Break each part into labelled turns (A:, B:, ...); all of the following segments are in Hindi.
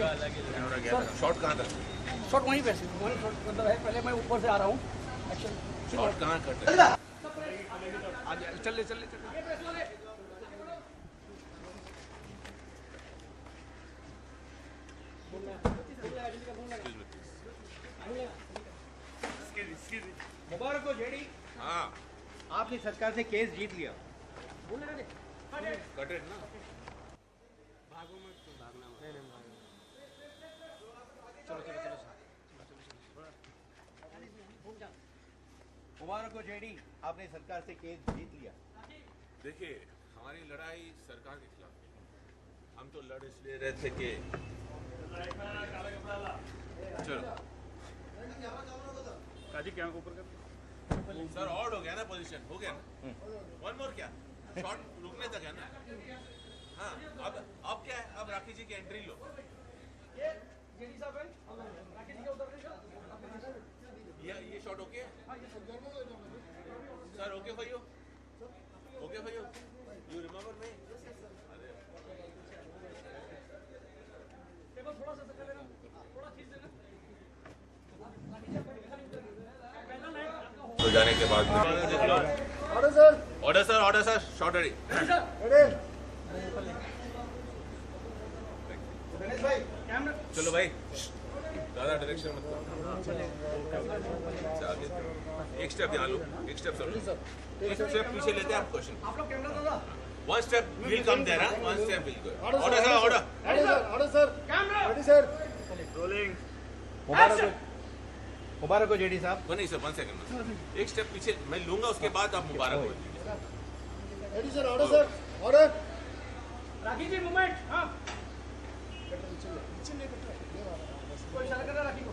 A: शॉट कहाँ था?
B: शॉट वहीं पे मतलब है, पहले मैं ऊपर से आ रहा हूँ।
A: शॉट कहाँ करते हैं?
B: चल ले
C: मुबारक हो जेडी।
A: हाँ,
C: आपने सरकार से केस जीत लिया।
A: कट इट ना।
C: मुबारक हो जेडी, आपने सरकार से केस जीत लिया।
A: देखिए, हमारी लड़ाई सरकार के खिलाफ है। हम तो लड़ इसलिए रहे थे कि चलो
B: काजी क्या ऊपर कर
A: सर, ऑड हो गया ना, पोजीशन हो गया ना। वन मोर क्या, शॉट रुकने तक है ना। हाँ, अब क्या है, अब राखी जी की एंट्री लो। ये शॉट ओके है sir? Okay for you? Okay for you? You remember मी? तो जाने के बाद ऑर्डर सर, शॉट रेडी। चलो भाई, ज्यादा डायरेक्शन मत करो। एक स्टेप यहाँ लो, एक स्टेप सर, एक स्टेप पीछे लेते हैं आप question. One step will come there, one step will go. Order sir, order
C: ready sir. Rolling. मुबारक हो जेडी साहब।
A: नहीं सर, वन सेकंड, एक स्टेप पीछे मैं लूंगा, उसके बाद आप मुबारक हो।
C: Ready sir, order.
B: Rakhi ji movement. हाँ, कोई इशारा कर रहा राखी को।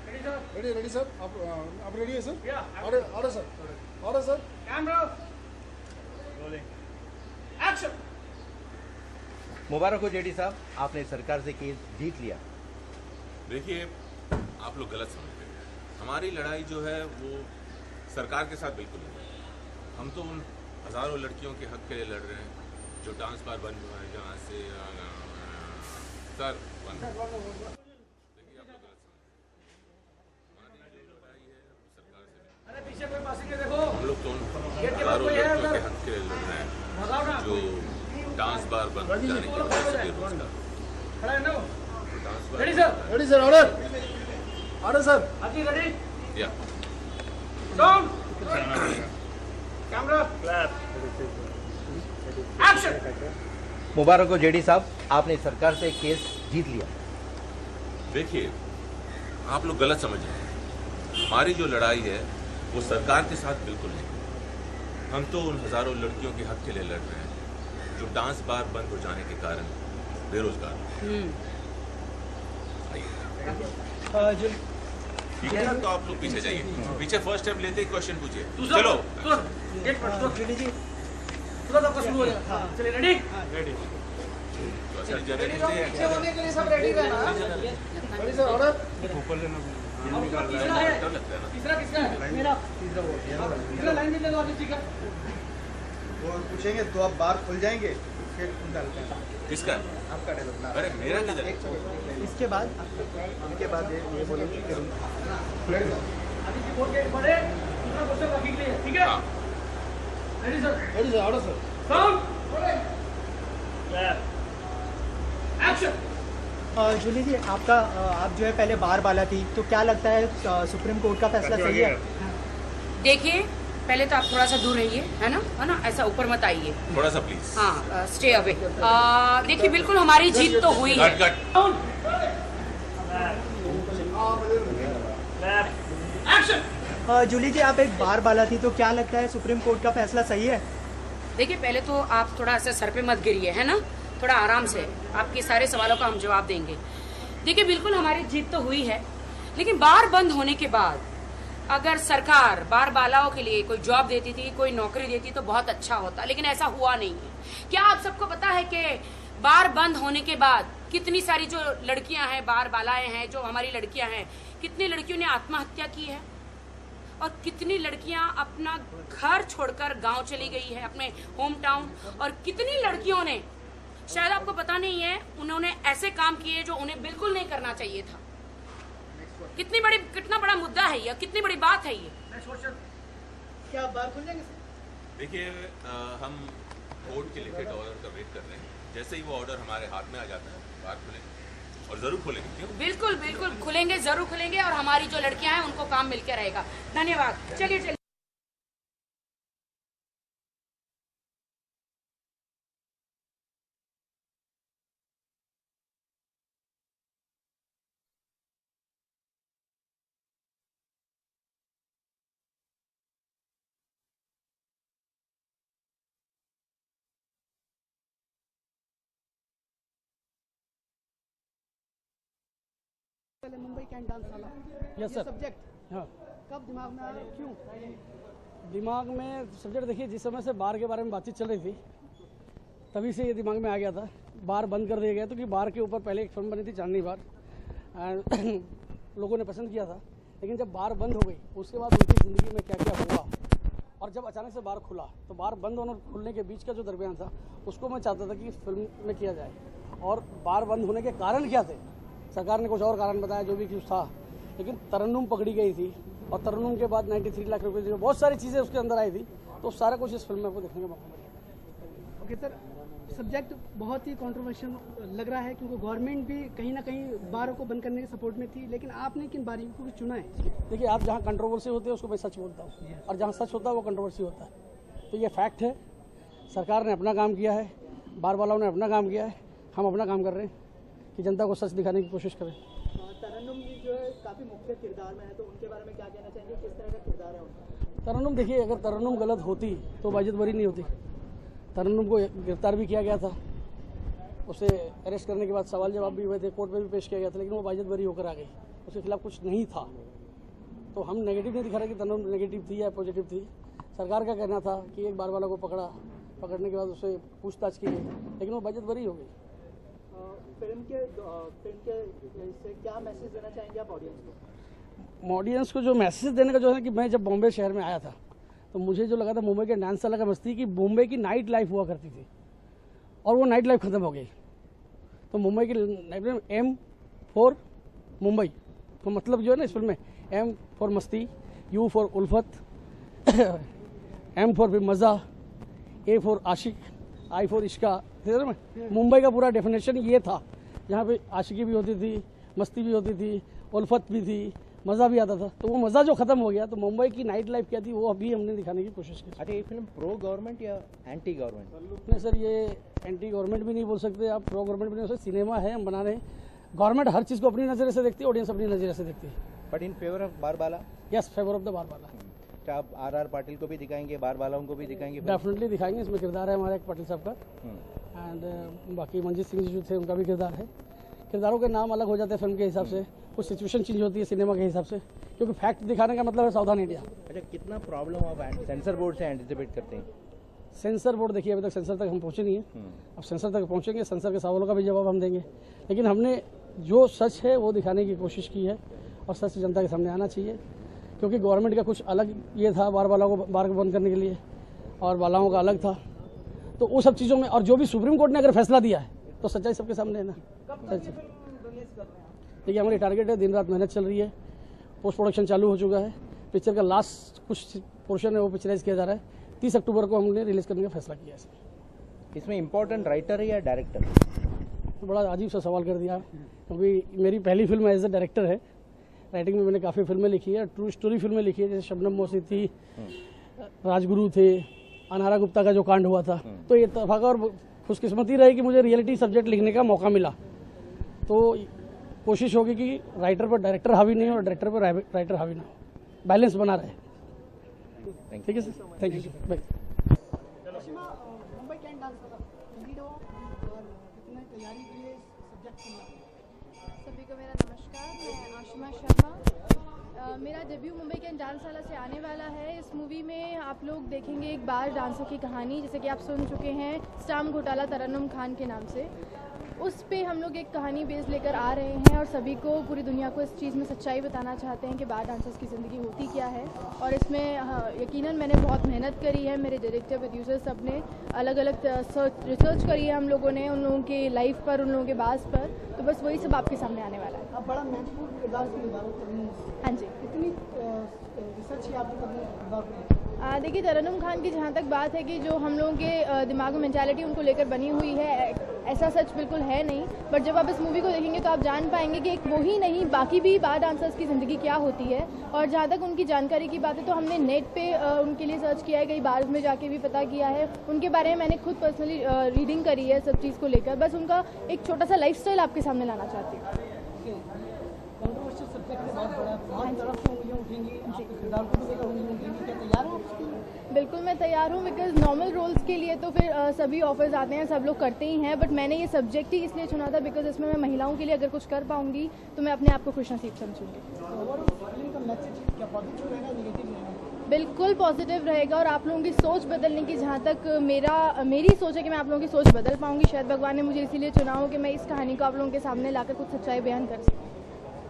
D: रेडी सर, आप रेडी है sir? Order sir.
B: Camera rolling, action.
C: मुबारक हो जेडी साहब, आपने सरकार से केस जीत लिया।
A: देखिए, आप लोग गलत समझते हैं। हमारी लड़ाई जो है वो सरकार के साथ बिल्कुल नहीं है। हम तो उन हजारों लड़कियों के हक के लिए लड़ रहे हैं जो डांस बार बन हुआ है, जहाँ से सर देखिए, आप लोग गलत समझते हैं। हमारी जो लड़ाई है वो सरकार से नहीं।
B: अरे पीछे कोई पासिंग है, देखो।
A: हम लोग तो उन हजारों लड़कियों के हक के लिए लड़ रहे हैं जो डांस बार बंद हो जाने की वजह से बेरोजगार।
B: खड़ा है ना?
A: Dance bar
B: ready sir,
D: order sir.
B: हाथी रेडी,
A: या
B: डाउन, कैमरा क्लैप, एक्शन।
C: मुबारक हो जेडी साहब, आपने सरकार से केस जीत लिया।
A: देखिए, आप लोग गलत समझ रहे हैं। हमारी जो लड़ाई है वो सरकार के साथ बिल्कुल नहीं। हम तो उन हजारों लड़कियों के हक के लिए लड़ रहे हैं जो डांस बार बंद हो जाने के कारण बेरोजगार हैं। ठीक है ना, तो आप लोग पीछे जाइए, पीछे फर्स्ट स्टेप लेते ही क्वेश्चन पूछिए। चलो
B: गेट पर तुरंत आपका शुरू हो जाएगा। चलिए, रेडी।
A: तो असल जगह
B: पीछे होने के लिए सब रेडी रहना।
D: Ready sir, order.
B: तीसरा किसका है? मेरा। तीसरा लाइन भी ले लो अभी, ठीक है।
C: वो पूछेंगे तो आप बार खुल जाएंगे, फिर डालते हैं।
A: किसका?
C: आपका डेवलप।
A: अरे मेरा किधर?
C: इसके बाद ये बोलो।
B: अभी जी बोल के बढ़े, दूसरा क्वेश्चन रखी के लिए, ठीक है?
A: हाँ।
B: Ready sir,
D: order sir.
B: Sound, clap, action.
E: Julie ji, आप जो है पहले बार बाला थी, तो क्या लगता है सुप्रीम कोर्ट का फैसला सही है?
F: देखिए, पहले तो आप थोड़ा सा दूर रहिए, है ना, ऐसा ऊपर मत आइए,
A: थोड़ा सा प्लीज।
F: हाँ, स्टे अवे। देखिए, बिल्कुल हमारी जीत तो हुई है।
A: कट।
B: एक्शन।
E: जूली जी, आप एक बार बाला थी, तो क्या लगता है सुप्रीम कोर्ट का फैसला सही है?
F: देखिए, पहले तो आप थोड़ा ऐसे सर पे मत गिरिए, है ना, थोड़ा आराम से। आपके सारे सवालों का हम जवाब देंगे। देखिए, बिल्कुल हमारी जीत तो हुई है, लेकिन बार बंद होने के बाद अगर सरकार बार बालाओं के लिए कोई जॉब देती थी, कोई नौकरी देती तो बहुत अच्छा होता, लेकिन ऐसा हुआ नहीं है। क्या आप सबको पता है कि बार बंद होने के बाद कितनी सारी जो लड़कियां हैं, बार बालाएं हैं, जो हमारी लड़कियां हैं, कितनी लड़कियों ने आत्महत्या की है और कितनी लड़कियां अपना घर छोड़कर गांव चली गई है, अपने होम टाउन, और कितनी लड़कियों ने शायद आपको पता नहीं है, उन्होंने ऐसे काम किए जो उन्हें बिल्कुल नहीं करना चाहिए था। कितना बड़ा मुद्दा है ये, कितनी बड़ी बात है ये।
B: क्या आप बार खुल जाएंगे?
A: देखिए, हम कोर्ट के लिखित ऑर्डर का वेट कर रहे हैं। जैसे ही वो ऑर्डर हमारे हाथ में आ जाता है, बाहर खुलेंगे और जरूर खुलेंगे। क्यों?
F: बिल्कुल बिल्कुल खुलेंगे, जरूर खुलेंगे, और हमारी जो लड़कियां हैं उनको काम मिलकर रहेगा। धन्यवाद। चलिए।
B: पहले मुंबई कैंट डांस वाला
D: यस सर।
B: सब्जेक्ट
D: हाँ,
B: कब दिमाग में आया, क्यों?
D: दिमाग में सब्जेक्ट देखिए, जिस समय से बार के बारे में बातचीत चल रही थी तभी से ये दिमाग में आ गया था। बार बंद कर दिया गया, तो कि बार के ऊपर पहले एक फिल्म बनी थी चांदनी बार, एंड लोगों ने पसंद किया था। लेकिन जब बार बंद हो गई उसके बाद उनकी ज़िंदगी में क्या क्या हुआ, और जब अचानक से बार खुला तो बार बंद होने और खुलने के बीच का जो दरमियान था उसको मैं चाहता था कि फिल्म में किया जाए। और बार बंद होने के कारण क्या थे, सरकार ने कुछ और कारण बताया, जो भी कुछ था, लेकिन तरन्नुम पकड़ी गई थी और तरन्नुम के बाद 93 लाख रुपए की बहुत सारी चीज़ें उसके अंदर आई थी। तो सारा कुछ इस फिल्म में आपको देखने का मौका मिलेगा।
B: ओके सर, सब्जेक्ट बहुत ही कंट्रोवर्शियल लग रहा है, क्योंकि गवर्नमेंट भी कहीं ना कहीं बारों को बंद करने के सपोर्ट में थी, लेकिन आपने किन बारियों को चुना है?
D: देखिए, आप जहाँ कंट्रोवर्सी होती है उसको मैं सच बोलता हूँ, और जहाँ सच होता है वो कंट्रोवर्सी होता है। तो ये फैक्ट है, सरकार ने अपना काम किया है, बार वालों ने अपना काम किया है, हम अपना काम कर रहे हैं कि जनता को सच दिखाने की कोशिश करें।
E: तरन्नुम जी जो है काफ़ी मुख्य किरदार में है, तो उनके बारे में क्या कहना चाहेंगे, किस तरह का किरदार है उनका?
D: तरन्नुम देखिए, अगर तरन्नुम गलत होती तो बाजिद बरी नहीं होती। तरन्नुम को गिरफ्तार भी किया गया था, उसे अरेस्ट करने के बाद सवाल जवाब भी हुए थे, कोर्ट में भी पेश किया गया था, लेकिन वो बाजिद बरी होकर आ गई, उसके खिलाफ कुछ नहीं था। तो हम नेगेटिव नहीं दिखा रहे कि तरन्नुम नेगेटिव थी या पॉजिटिव थी। सरकार का कहना था कि एक बार वाला को पकड़ने के बाद उसे पूछताछ की गई, लेकिन वो बाजिद बरी हो गई।
E: फिल्म के से क्या मैसेज देना चाहेंगे आप ऑडियंस को?
D: ऑडियंस को जो मैसेज देने का जो है कि मैं जब बॉम्बे शहर में आया था तो मुझे जो लगा था मुंबई के डांस वाला का मस्ती कि मुंबई की नाइट लाइफ हुआ करती थी और वो नाइट लाइफ खत्म हो गई। तो मुंबई की night life M for Mumbai, तो मतलब जो है ना इस फिल्म में एम फॉर मस्ती, यू फॉर उल्फत, एम फॉर फिर मज़ा, ए फॉर आशिक, आई फॉर इश्का। मुंबई का पूरा डेफिनेशन ये था, जहाँ पे आशिकी भी होती थी, मस्ती भी होती थी, उल्फत भी थी, मज़ा भी आता था। तो वो मज़ा जो ख़त्म हो गया, तो मुंबई की नाइट लाइफ क्या थी वो अभी हमने दिखाने की कोशिश की।
G: अच्छा, ये फिल्म प्रो गवर्नमेंट या एंटी गवर्नमेंट?
D: नहीं सर, ये एंटी गवर्नमेंट भी नहीं बोल सकते आप, प्रो गवर्नमेंट भी नहीं बोल सकते। सिनेमा है, हम बना रहे हैं। गवर्नमेंट हर चीज़ को अपनी नज़र से देखती है, ऑडियंस अपनी नज़र से देखती है।
G: बट इन फेवर ऑफ बारबाला?
D: यस, फेवर ऑफ द बारबाला।
G: क्या आप आर पाटिल को भी दिखाएंगे, बारबालाओं को भी दिखाएंगे?
D: डेफिनेटली दिखाएंगे, इसमें किरदार है हमारे एक पाटिल साहब का, एंड बाकी मंजीत सिंह जी जो थे उनका भी किरदार है। किरदारों के नाम अलग हो जाते हैं फिल्म के हिसाब से, कुछ सिचुएशन चेंज होती है सिनेमा के हिसाब से, क्योंकि फैक्ट दिखाने का मतलब है सावधान इंडिया।
G: अच्छा, कितना प्रॉब्लम आप सेंसर बोर्ड से एंटिसिपेट करते हैं?
D: सेंसर बोर्ड देखिए, अभी तक सेंसर तक हम पहुंचे नहीं हैं। अब सेंसर तक पहुंचेंगे, सेंसर के सवालों का भी जवाब हम देंगे, लेकिन हमने जो सच है वो दिखाने की कोशिश की है और सच जनता के सामने आना चाहिए। क्योंकि गवर्नमेंट का कुछ अलग ये था, बार वालों को बार बंद करने के लिए, और बालाओं का अलग था। तो वो सब चीज़ों में, और जो भी सुप्रीम कोर्ट ने अगर फैसला दिया है तो सच्चाई सबके सामने है ना। देखिए, हमारी टारगेट है, दिन रात मेहनत चल रही है, पोस्ट प्रोडक्शन चालू हो चुका है, पिक्चर का लास्ट कुछ पोर्शन है वो पिक्चराइज किया जा रहा है। 30 अक्टूबर को हमने रिलीज करने का फैसला किया है।
G: इसमें इम्पोर्टेंट राइटर है या डायरेक्टर?
D: तो बड़ा अजीब सा सवाल कर दिया, क्योंकि मेरी पहली फिल्म एज ए डायरेक्टर है। राइटिंग में मैंने काफ़ी फिल्में लिखी है, ट्रू स्टोरी फिल्में लिखी है, जैसे शबनम मोसी थी, राजगुरु थे, अनारा गुप्ता का जो कांड हुआ था। तो ये इत्तेफाक और खुशकिस्मती रही कि मुझे रियलिटी सब्जेक्ट लिखने का मौका मिला। तो कोशिश होगी कि राइटर पर डायरेक्टर हावी नहीं हो और डायरेक्टर पर राइटर हावी ना हो, बैलेंस बना रहे। ठीक है sir, thank you sir, bye.
B: Mumbai can't dance वाला लीड हो और कितने तैयारी के लिए सब्जेक्ट चुना?
H: सभी को मेरा नमस्कार, मैं आशिमा शर्मा। मेरा डेब्यू मुंबई कैंट डांस वाला से आने वाला है। इस मूवी में आप लोग देखेंगे एक बार डांसर की कहानी, जैसे कि आप सुन चुके हैं स्टाम्प घोटाला तरन्नुम खान के नाम से। उस पे हम लोग एक कहानी बेस लेकर आ रहे हैं और सभी को, पूरी दुनिया को इस चीज़ में सच्चाई बताना चाहते हैं कि बार डांसर्स की ज़िंदगी होती क्या है। और इसमें यकीनन मैंने बहुत मेहनत करी है, मेरे डायरेक्टर प्रोड्यूसर सब ने अलग अलग रिसर्च करी है हम लोगों ने, उन लोगों की लाइफ पर, उन लोगों के बास पर, तो बस वही सब आपके सामने आने वाला है।
B: आप बड़ा महत्वपूर्ण किरदार से निभा रहे हो।
H: हाँ जी।
B: कितनी रिसर्च की आपने करने
H: देखिए, तरन्नुम खान की जहाँ तक बात है कि जो हम लोगों के दिमाग में मेंटालिटी उनको लेकर बनी हुई है, ऐसा सच बिल्कुल है नहीं। बट जब आप इस मूवी को देखेंगे तो आप जान पाएंगे कि एक वो ही नहीं, बाकी भी बार डांसर्स की ज़िंदगी क्या होती है। और जहाँ तक उनकी जानकारी की बात है तो हमने नेट पे उनके लिए सर्च किया है, कई बार्स में जाके भी पता किया है, उनके बारे में मैंने खुद पर्सनली रीडिंग करी है सब चीज़ को लेकर। बस उनका एक छोटा सा लाइफस्टाइल आपके सामने लाना चाहती हूँ।
B: कंट्रोवर्शियल सब्जेक्ट है, बहुत बड़ा, बहुत तरफ से उंगलियां उठेंगी, आपके किरदार को भी लेकर उंगलियां उठेंगी, क्या तैयार हो आप उसके लिए?
H: बिल्कुल मैं तैयार हूँ, बिकॉज नॉर्मल रोल्स के लिए तो फिर सभी ऑफर्स आते हैं, सब लोग करते ही हैं, बट मैंने ये सब्जेक्ट ही इसलिए चुना था बिकॉज इसमें मैं महिलाओं के लिए अगर कुछ कर पाऊंगी तो मैं अपने आप को खुशनसीब समझूंगी।
B: फिल्म का मैसेज क्या पॉजिटिव रहेगा, नेगेटिव रहेगा?
H: बिल्कुल पॉजिटिव रहेगा और आप लोगों की सोच बदलने की, जहाँ तक मेरी सोच है कि मैं आप लोगों की सोच बदल पाऊंगी। शायद भगवान ने मुझे इसीलिए चुना हो कि मैं इस कहानी को आप लोगों के सामने लाकर कुछ सच्चाई बयान कर सकूँ।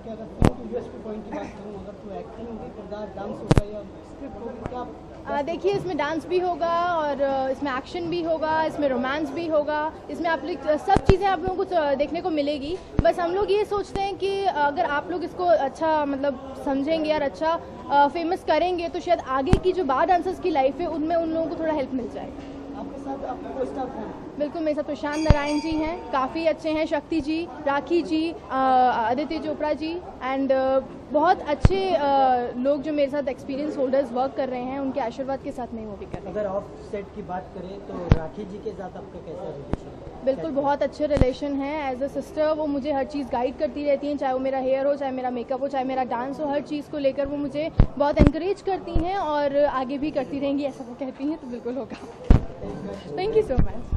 B: क्या अगर फिल्म की यूएसपी पॉइंट की बात करूँ, अगर तो एक्टिंग होगी, किरदार, डांस होगा या स्क्रिप्ट होगी, क्या
H: देखिए, इसमें डांस भी होगा और इसमें एक्शन भी होगा, इसमें रोमांस भी होगा, इसमें आप लोग सब चीज़ें आप लोगों को देखने को मिलेगी। बस हम लोग ये सोचते हैं कि अगर आप लोग इसको अच्छा मतलब समझेंगे और अच्छा फेमस करेंगे तो शायद आगे की जो बार डांसर्स की लाइफ है उनमें उन लोगों को थोड़ा हेल्प मिल जाए।
B: आपके साथ आपके को स्टाफ हैं?
H: बिल्कुल, मेरे साथ प्रशांत नारायण जी हैं, काफ़ी अच्छे हैं, शक्ति जी, राखी जी, आदित्य चोपड़ा जी एंड बहुत अच्छे लोग जो मेरे साथ एक्सपीरियंस होल्डर्स वर्क कर रहे हैं, उनके आशीर्वाद के साथ मैं वो भी कर रही हूँ।
E: अगर ऑफ सेट की बात करें तो राखी जी के साथ आपका कैसा रिलेशन है?
H: बिल्कुल बहुत अच्छे रिलेशन है। एज अ सिस्टर वो मुझे हर चीज़ गाइड करती रहती हैं, चाहे वो मेरा हेयर हो, चाहे मेरा मेकअप हो, चाहे मेरा डांस हो, हर चीज़ को लेकर वो मुझे बहुत इंकरेज करती हैं और आगे भी करती रहेंगी, ऐसा वो कहती हैं तो बिल्कुल होगा। Thank you so much.